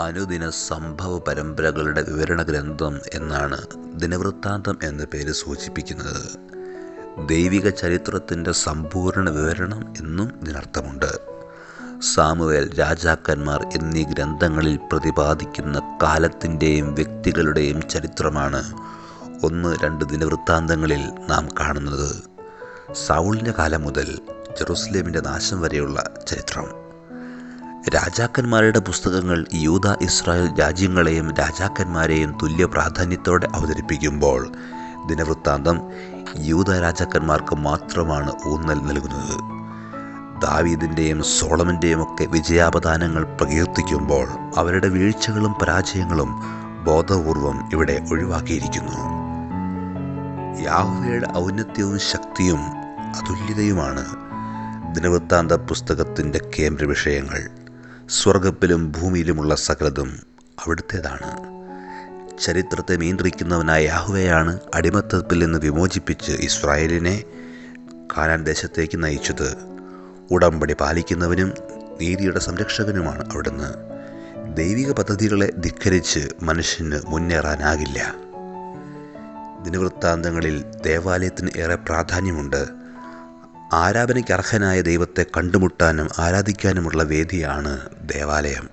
അനുദിന സംഭവ പരമ്പരകളുടെ വിവരണ ഗ്രന്ഥം എന്നാണ് ദിനവൃത്താന്തം എന്ന പേര് സൂചിപ്പിക്കുന്നത്. ദൈവിക ചരിത്രത്തിൻ്റെ സമ്പൂർണ്ണ വിവരണം എന്നും ഇതിനർത്ഥമുണ്ട്. സാമുവേൽ, രാജാക്കന്മാർ എന്നീ ഗ്രന്ഥങ്ങളിൽ പ്രതിപാദിക്കുന്ന കാലത്തിൻ്റെയും വ്യക്തികളുടെയും ചരിത്രമാണ് 1-2 ദിനവൃത്താന്തങ്ങളിൽ നാം കാണുന്നത്. സൗളിൻ്റെ കാലം മുതൽ ജെറുസലേമിൻ്റെ നാശം വരെയുള്ള ചരിത്രം. രാജാക്കന്മാരുടെ പുസ്തകങ്ങൾ യൂദ, ഇസ്രായേൽ രാജ്യങ്ങളെയും രാജാക്കന്മാരെയും തുല്യ പ്രാധാന്യത്തോടെ അവതരിപ്പിക്കുമ്പോൾ ദിനവൃത്താന്തം യൂദ രാജാക്കന്മാർക്ക് മാത്രമാണ് ഊന്നൽ നൽകുന്നത്. ദാവീദിൻ്റെയും സോളമൻ്റെയും ഒക്കെ വിജയാപദാനങ്ങൾ പ്രകീർത്തിക്കുമ്പോൾ അവരുടെ വീഴ്ചകളും പരാജയങ്ങളും ബോധപൂർവം ഇവിടെ ഒഴിവാക്കിയിരിക്കുന്നു. യാഹ്വയുടെ ഔന്നത്യവും ശക്തിയും അതുല്യതയുമാണ് ദിനവൃത്താന്ത പുസ്തകത്തിൻ്റെ കേന്ദ്ര വിഷയങ്ങൾ. സ്വർഗ്ഗത്തിലും ഭൂമിയിലുമുള്ള സകലതും അവിടുത്തേതാണ്. ചരിത്രത്തെ നിയന്ത്രിക്കുന്നവനായ യാഹ്വയാണ് അടിമത്തത്തിൽ നിന്ന് വിമോചിപ്പിച്ച് ഇസ്രായേലിനെ കാനാൻ ദേശത്തേക്ക് നയിച്ചത്. ഉടമ്പടി പാലിക്കുന്നവനും നീതിയുടെ സംരക്ഷകനുമാണ് അവിടുന്ന്. ദൈവിക പദ്ധതികളെ ധിക്കരിച്ച് മനുഷ്യന് മുന്നേറാനാകില്ല. ദിനവൃത്താന്തങ്ങളിൽ ദേവാലയത്തിന് ഏറെ പ്രാധാന്യമുണ്ട്. ആരാധനയ്ക്ക് അർഹനായ ദൈവത്തെ കണ്ടുമുട്ടാനും ആരാധിക്കാനുമുള്ള വേദിയാണ് ദേവാലയം.